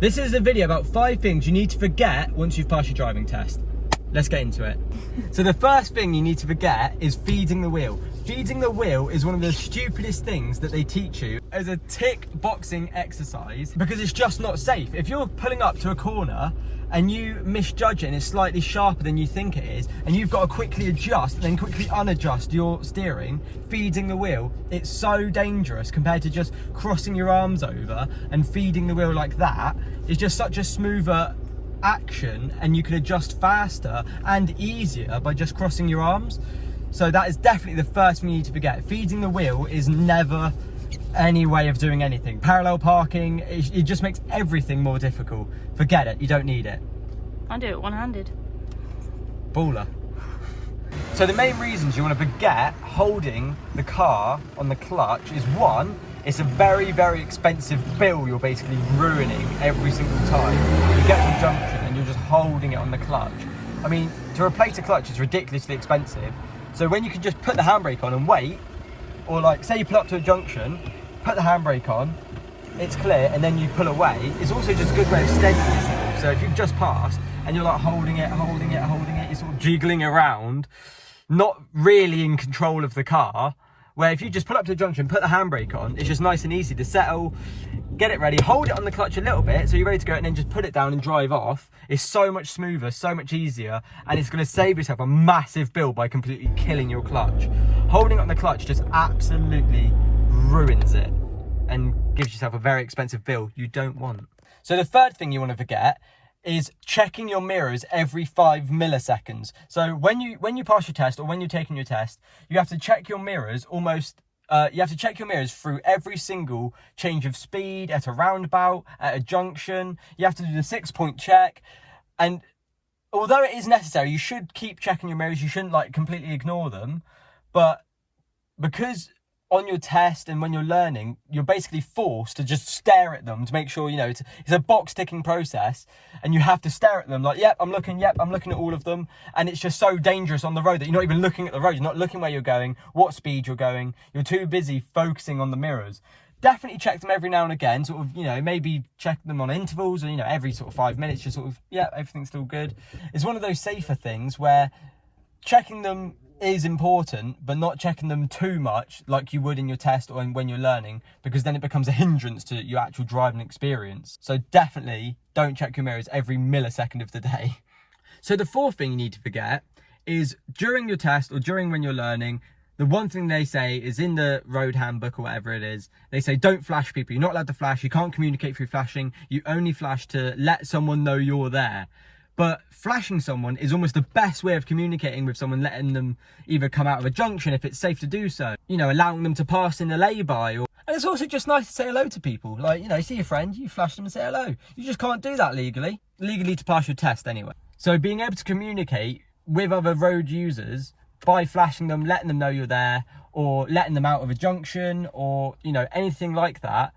This is a video about 5 things you need to forget once you've passed your driving test. Let's get into it. So the first thing you need to forget is feeding the wheel. Feeding the wheel is one of the stupidest things that they teach you as a tick boxing exercise, because it's just not safe. If you're pulling up to a corner and you misjudge it and it's slightly sharper than you think it is, and you've got to quickly adjust and then quickly unadjust your steering, feeding the wheel, it's so dangerous compared to just crossing your arms over and feeding the wheel like that. It's just such a smoother action, and you can adjust faster and easier by just crossing your arms. So that is definitely the first thing you need to forget. Feeding the wheel is never any way of doing anything. Parallel parking, it just makes everything more difficult. Forget it, you don't need it. I do it one-handed. Baller. So the main reasons you want to forget holding the car on the clutch is, one, it's a very, very expensive bill you're basically ruining every single time. You get to the junction and you're just holding it on the clutch. I mean, to replace a clutch is ridiculously expensive. So when you can just put the handbrake on and wait, or like, say you pull up to a junction, put the handbrake on, it's clear, and then you pull away, it's also just a good way of steadying yourself. So if you've just passed and you're like holding it, you're sort of jiggling around, not really in control of the car, where if you just pull up to the junction, put the handbrake on, it's just nice and easy to settle, get it ready, hold it on the clutch a little bit so you're ready to go, and then just put it down and drive off. It's so much smoother, so much easier, and it's going to save yourself a massive bill by completely killing your clutch. Holding it on the clutch just absolutely ruins it and gives yourself a very expensive bill you don't want. So the third thing you want to forget is checking your mirrors every 5 milliseconds. So when you pass your test, or when you're taking your test, you have to check your mirrors you have to check your mirrors through every single change of speed, at a roundabout, at a junction. You have to do the 6-point check. And although it is necessary, you should keep checking your mirrors. You shouldn't like completely ignore them. But because on your test and when you're learning, you're basically forced to just stare at them to make sure, you know, it's a box ticking process, and you have to stare at them like, yep, I'm looking at all of them. And it's just so dangerous on the road that you're not even looking at the road. You're not looking where you're going, what speed you're going. You're too busy focusing on the mirrors. Definitely check them every now and again, sort of, you know, maybe check them on intervals, or, you know, every sort of 5 minutes, just sort of, yeah, everything's still good. It's one of those safer things where checking them is important, but not checking them too much like you would in your test or when you're learning, because then it becomes a hindrance to your actual driving experience. So definitely don't check your mirrors every millisecond of the day. So the fourth thing you need to forget is, during your test or during when you're learning, the one thing they say is in the road handbook or whatever it is, they say don't flash people. You're not allowed to flash. You can't communicate through flashing. You only flash to let someone know you're there. But flashing someone is almost the best way of communicating with someone, letting them either come out of a junction if it's safe to do so, you know, allowing them to pass in a lay-by. And it's also just nice to say hello to people. Like, you know, you see your friend, you flash them and say hello. You just can't do that legally to pass your test anyway. So being able to communicate with other road users by flashing them, letting them know you're there, or letting them out of a junction, or, you know, anything like that,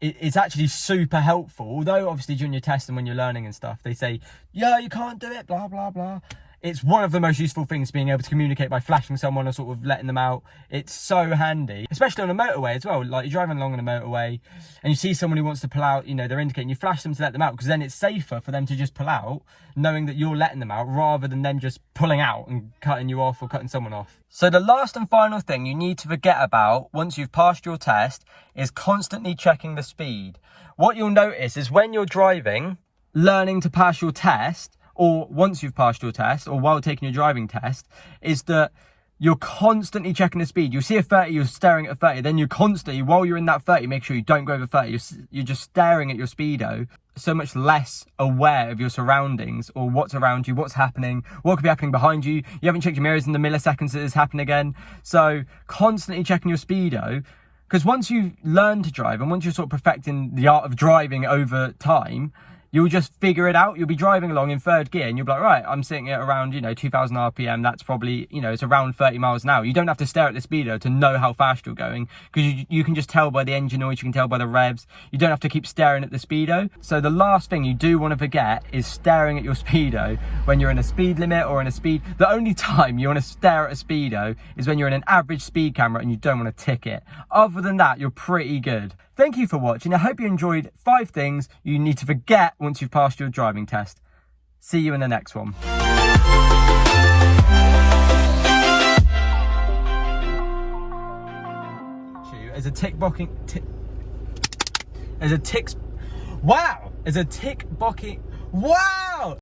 it's actually super helpful. Although obviously during your test and when you're learning and stuff, they say, yeah, you can't do it, blah, blah, blah. It's one of the most useful things, being able to communicate by flashing someone or sort of letting them out. It's so handy, especially on a motorway as well. Like, you're driving along on a motorway and you see someone who wants to pull out, you know, they're indicating, you flash them to let them out, because then it's safer for them to just pull out, knowing that you're letting them out, rather than them just pulling out and cutting you off or cutting someone off. So the last and final thing you need to forget about once you've passed your test is constantly checking the speed. What you'll notice is when you're driving, learning to pass your test, or once you've passed your test, or while taking your driving test, is that you're constantly checking the speed. You'll see a 30, you're staring at a 30, then you're constantly, while you're in that 30, make sure you don't go over 30. You're just staring at your speedo, so much less aware of your surroundings, or what's around you, what's happening, what could be happening behind you. You haven't checked your mirrors in the milliseconds that it's happened again. So constantly checking your speedo, because once you learn to drive, and once you're sort of perfecting the art of driving over time, you'll just figure it out. You'll be driving along in third gear and you'll be like, right, I'm sitting at around, you know, 2000 RPM. That's probably, you know, it's around 30 miles an hour. You don't have to stare at the speedo to know how fast you're going, because you can just tell by the engine noise, you can tell by the revs. You don't have to keep staring at the speedo. So the last thing you do want to forget is staring at your speedo when you're in a speed limit or in a speed. The only time you want to stare at a speedo is when you're in an average speed camera and you don't want to tick it. Other than that, you're pretty good. Thank you for watching. I hope you enjoyed 5 things you need to forget once you've passed your driving test. See you in the next one. As a tick boxing, wow! As a tick boxing, wow!